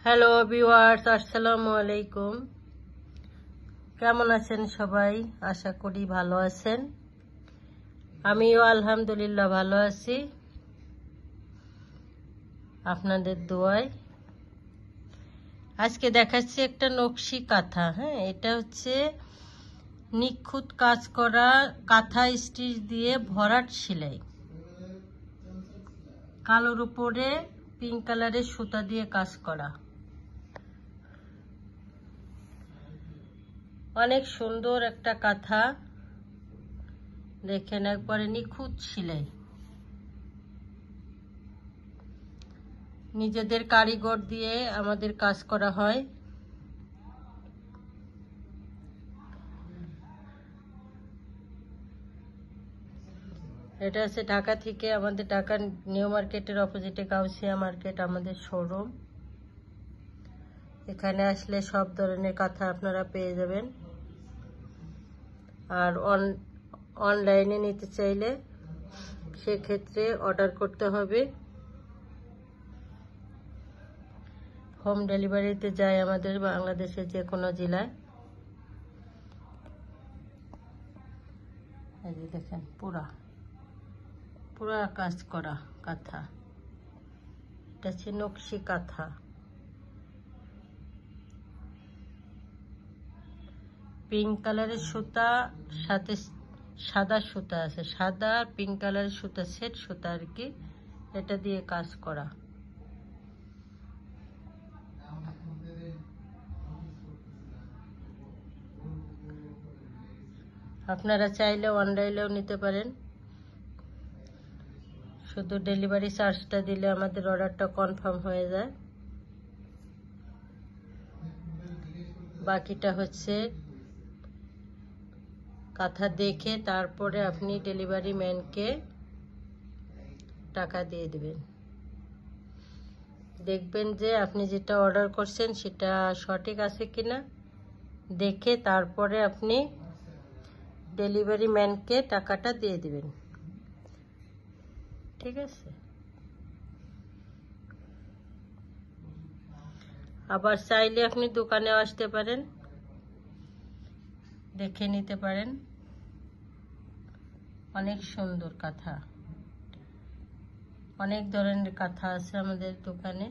Hello viewers, আসসালামু আলাইকুম। কেমন আছেন সবাই? আশা করি ভালো আছেন। আমিও আলহামদুলিল্লাহ ভালো আছি, আপনাদের দোয়ায়। আজকে দেখাচ্ছি একটা নকশি কাঁথা। এটা হচ্ছে নিখুঁত কাজ করা কাঁথা, স্টিচ দিয়ে ভরাট সেলাই, কালোর উপরে পিঙ্ক কালারের সুতা দিয়ে কাজ করা। অনেক সুন্দর একটা কাঁথা, দেখেন একবারে নিখুঁত সেলাই। নিজেদের কারিগর দিয়ে আমাদের কাজ করা হয়। এটা হচ্ছে ঢাকা থেকে, আমাদের ঢাকার নিউ মার্কেটের অপোজিটে গাউসিয়া মার্কেট আমাদের শোরুম। এখানে আসলে সব ধরনের কাঁথা আপনারা পেয়ে যাবেন। আর অনলাইনে নিতে চাইলে সেক্ষেত্রে অর্ডার করতে হবে। হোম ডেলিভারিতে যায় আমাদের বাংলাদেশের যে কোনো জেলায়। এই যে দেখেন পুরা কাজ করা কাঁথা। এটা হচ্ছে নকশি কাঁথা। পিঙ্ক কালারের সুতা, সাথে সাদা সুতা আছে, সাদা আর পিঙ্ক কালারের সুতা, সেট সুতা আর কি, এটা দিয়ে কাজ করা। আপনারা চাইলে অনলাইনেও নিতে পারেন, শুধু ডেলিভারি চার্জটা দিলে আমাদের অর্ডারটা কনফার্ম হয়ে যায়। বাকিটা হচ্ছে কাঁথা দেখে তারপরে আপনি ডেলিভারি ম্যানকে টাকা দিয়ে দিবেন। দেখবেন যে আপনি যেটা অর্ডার করছেন সেটা সঠিক আছে কিনা, দেখে তারপরে আপনি ডেলিভারি ম্যানকে টাকাটা দিয়ে দিবেন। ঠিক আছে? আবার চাইলে আপনি দোকানে আসতে পারেন, দেখে নিতে পারেন। অনেক সুন্দর কাঁথা, অনেক ধরনের কাঁথা আছে আমাদের দোকানে।